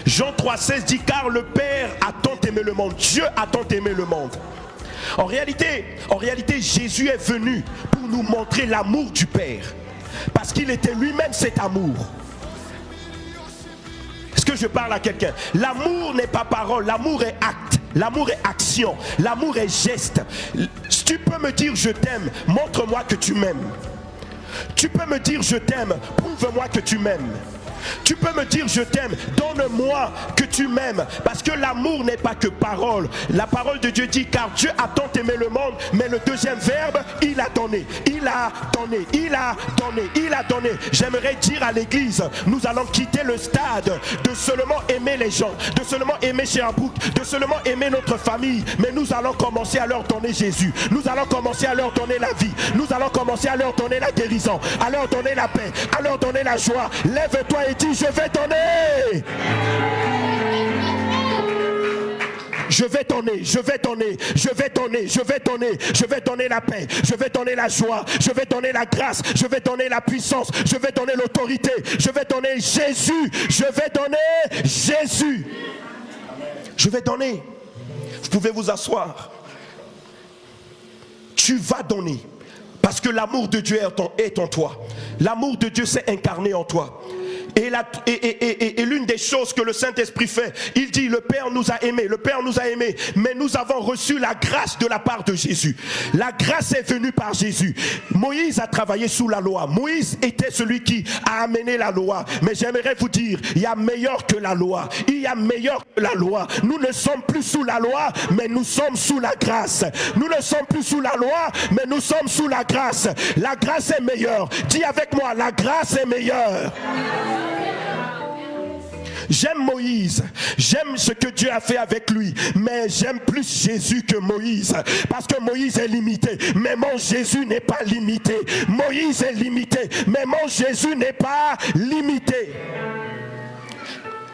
Jean 3,16 dit car le Père a tant aimé le monde, Dieu a tant aimé le monde. En réalité, Jésus est venu pour nous montrer l'amour du Père. Parce qu'il était lui-même cet amour. Est-ce que je parle à quelqu'un? L'amour n'est pas parole, l'amour est acte, l'amour est action, l'amour est geste. Si tu peux me dire je t'aime, montre-moi que tu m'aimes. Tu peux me dire je t'aime, prouve-moi que tu m'aimes. Tu peux me dire je t'aime, donne-moi que tu m'aimes. Parce que l'amour n'est pas que parole. La parole de Dieu dit car Dieu a tant aimé le monde. Mais le deuxième verbe, il a donné. Il a donné, il a donné, il a donné. J'aimerais dire à l'église, nous allons quitter le stade de seulement aimer les gens, de seulement aimer Sherbrooke, de seulement aimer notre famille. Mais nous allons commencer à leur donner Jésus. Nous allons commencer à leur donner la vie. Nous allons commencer à leur donner la guérison, à leur donner la paix, à leur donner la joie. Lève-toi et dis je vais donner. Je vais donner, je vais donner, je vais donner, je vais donner, je vais donner la paix, je vais donner la joie, je vais donner la grâce, je vais donner la puissance, je vais donner l'autorité, je vais donner Jésus, je vais donner Jésus. Je vais donner. Vous pouvez vous asseoir. Tu vas donner parce que l'amour de Dieu est en toi. L'amour de Dieu s'est incarné en toi. Et l'une des choses que le Saint-Esprit fait, il dit le Père nous a aimés, le Père nous a aimés, mais nous avons reçu la grâce de la part de Jésus. La grâce est venue par Jésus. Moïse a travaillé sous la loi. Moïse était celui qui a amené la loi. Mais j'aimerais vous dire, il y a meilleur que la loi. Il y a meilleur que la loi. Nous ne sommes plus sous la loi, mais nous sommes sous la grâce. Nous ne sommes plus sous la loi, mais nous sommes sous la grâce. La grâce est meilleure. Dis avec moi, la grâce est meilleure. J'aime Moïse, j'aime ce que Dieu a fait avec lui, mais j'aime plus Jésus que Moïse, parce que Moïse est limité, mais mon Jésus n'est pas limité. Moïse est limité, mais mon Jésus n'est pas limité.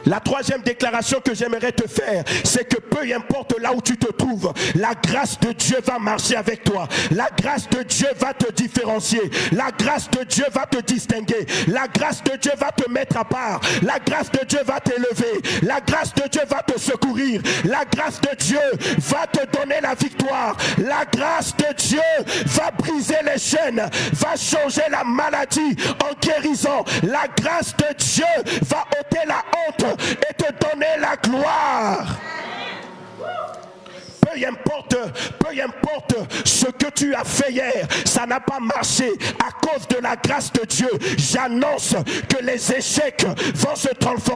La troisième déclaration que j'aimerais te faire, c'est que peu importe là où tu te trouves, la grâce de Dieu va marcher avec toi. La grâce de Dieu va te différencier. La grâce de Dieu va te distinguer. La grâce de Dieu va te mettre à part. La grâce de Dieu va t'élever. La grâce de Dieu va te secourir. La grâce de Dieu va te donner la victoire. La grâce de Dieu va briser les chaînes, va changer la maladie en guérison. La grâce de Dieu va ôter la honte et te donner la gloire. Peu importe ce que tu as fait hier, ça n'a pas marché à cause de la grâce de Dieu. J'annonce que les échecs vont se transformer